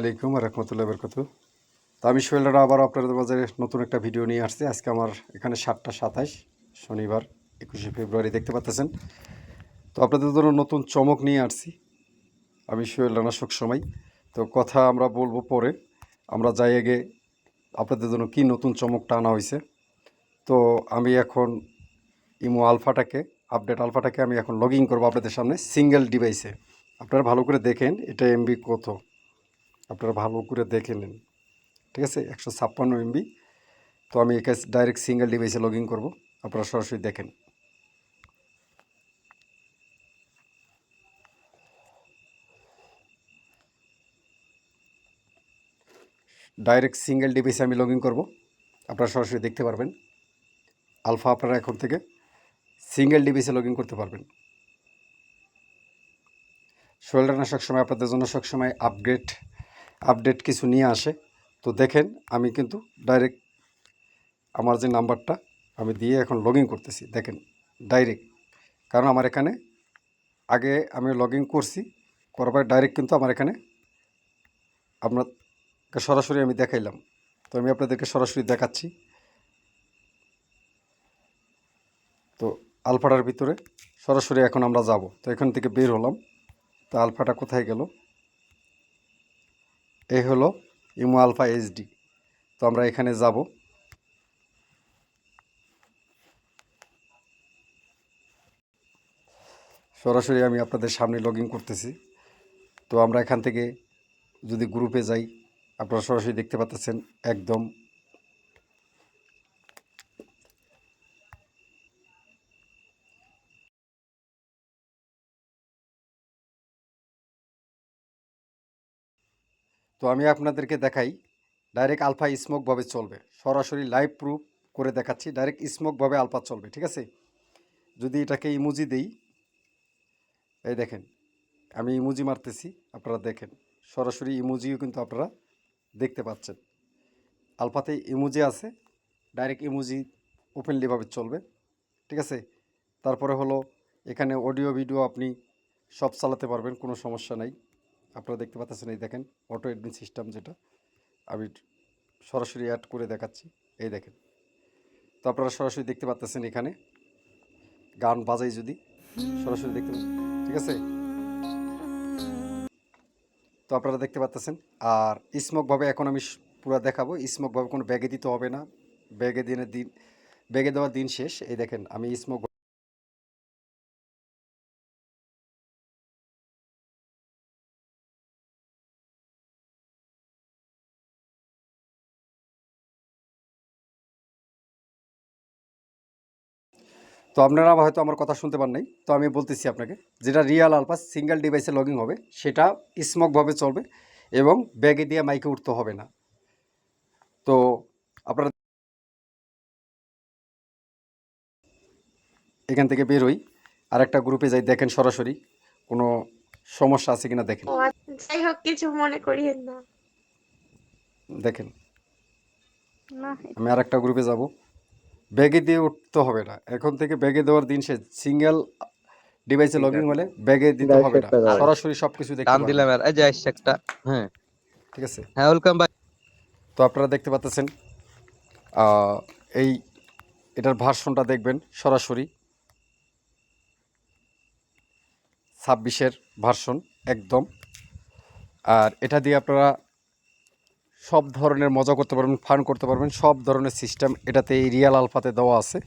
আলাইকুম রহমতুল্লাহ বরকত। তো আমি সোহেলরা আবার আপনাদের মাঝে নতুন একটা ভিডিও নিয়ে আসছি। আজকে আমার এখানে 7টা 27 শনিবার 21শে ফেব্রুয়ারি দেখতে পাচ্ছেন। তো আপনাদের জন্য নতুন চমক নিয়ে আসছি। আমি সোহেল রানা সবসময় তো কথা আমরা বলবো পরে, আমরা যাই আগে আপনাদের জন্য কি নতুন চমকটা আনা হয়েছে। তো আমি এখন ইমো আলফাটাকে আপডেট আলফাটাকে আমি এখন লগ ইন করবো আপনাদের সামনে সিঙ্গেল ডিভাইসে। আপনারা ভালো করে দেখেন এটা এমবি কত, আপনারা ভালো করে দেখে নিন, ঠিক আছে। 156 MB। তো আমি একে ডাইরেক্ট সিঙ্গেল ডিভাইসে লগ ইন করবো, আপনারা সরাসরি দেখেন। ডাইরেক্ট সিঙ্গেল ডিভাইসে আমি লগ ইন করবো, আপনারা সরাসরি দেখতে পারবেন। আলফা আপনারা এখন থেকে সিঙ্গেল ডিভাইসে লগ ইন করতে পারবেন। সোহেল রানা সবসময় আপনাদের জন্য সবসময় আপডেট কিছু নিয়ে আসে। তো দেখেন আমি কিন্তু ডাইরেক্ট আমার যে নাম্বারটা আমি দিয়ে এখন লগ ইন করতেছি, দেখেন ডাইরেক্ট। কারণ আমার এখানে আগে আমি লগ ইন করছি, করার ডাইরেক্ট কিন্তু আমার এখানে আপনাকে সরাসরি আমি দেখাইলাম। তো আমি আপনাদেরকে সরাসরি দেখাচ্ছি। তো আলফাটার ভিতরে সরাসরি এখন আমরা যাব। তো এখান থেকে বের হলাম। তো আলফাটা কোথায় গেল? এই হলো ইমো আলফা এইচডি। তো আমরা এখানে যাব। সরাসরি আমি আপনাদের সামনে লগ ইন করতেছি। তো আমরা এখান থেকে যদি গ্রুপে যাই, আপনারা সরাসরি দেখতে পাচ্ছেন একদম। তো আমি আপনাদেরকে দেখাই ডাইরেক্ট আলফা স্মোকভাবে চলবে, সরাসরি লাইভ প্রুফ করে দেখাচ্ছি। ডাইরেক্ট স্মোকভাবে আলফা চলবে, ঠিক আছে। যদি এটাকে ইমোজি দেই, এই দেখেন আমি ইমোজি মারতেছি, আপনারা দেখেন সরাসরি ইমোজিও কিন্তু আপনারা দেখতে পাচ্ছেন। আলফাতে ইমোজি আছে, ডাইরেক্ট ইমোজি ওপেনলিভাবে চলবে, ঠিক আছে। তারপরে হলো এখানে অডিও ভিডিও আপনি সব চালাতে পারবেন, কোনো সমস্যা নাই। আপনারা দেখতে পাচ্ছেন, এই দেখেন অটো এডমিন সিস্টেম, যেটা আমি সরাসরি অ্যাড করে দেখাচ্ছি, এই দেখেন। তো আপনারা সরাসরি দেখতে পাচ্ছেন এখানে গান বাজাই যদি সরাসরি দেখতে পাচ্ছেন, ঠিক আছে। তো আপনারা দেখতে পাচ্ছেন। আর স্মোকভাবে এখন আমি পুরো দেখাবো। স্মোকভাবে কোনো ব্যাগে দিতে হবে না, ব্যাগে দেওয়ার দিন শেষ। এই দেখেন আমি স্মোক। তো আপনারা হয়তো আমার কথা শুনতে পান নাই, তো আমি বলতেছি আপনাকে, যেটা রিয়াল আলফা সিঙ্গেল ডিভাইসে লগইন হবে সেটা স্মোকভাবে চলবে এবং ব্যাগে দিয়ে মাইকে উঠতে হবে না। তো আপনারা এখান থেকে বের হই, আরেকটা গ্রুপে যাই, দেখেন সরাসরি কোনো সমস্যা আছে কিনা দেখেন। যাই হোক, কিছু মনে করিয়েন না। দেখেন আমি আরেকটা গ্রুপে যাব, ব্যাগে দিয়ে উঠতে হবে না, এখন থেকে ব্যাগে দেওয়ার দিন সে সিঙ্গেল ডিভাইসে লগইন হলে ব্যাগে দিতে হবে না, সরাসরি সবকিছু দেখতে টান পারবেন, দিলাম আর এই যে আসছে একটা। হ্যাঁ ঠিক আছে। হ্যাঁ, ওয়েলকাম ভাই। তো আপনারা দেখতে পাচ্ছেন এই এটার ভার্সনটা দেখবেন সরাসরি 26-এর ভার্সন একদম। আর এটা দিয়ে আপনারা সব ধরনের মজা করতে পারবেন, ফান করতে পারবেন, সব ধরনের সিস্টেম এটাতে এই রিয়াল আলফাতে দেওয়া আছে।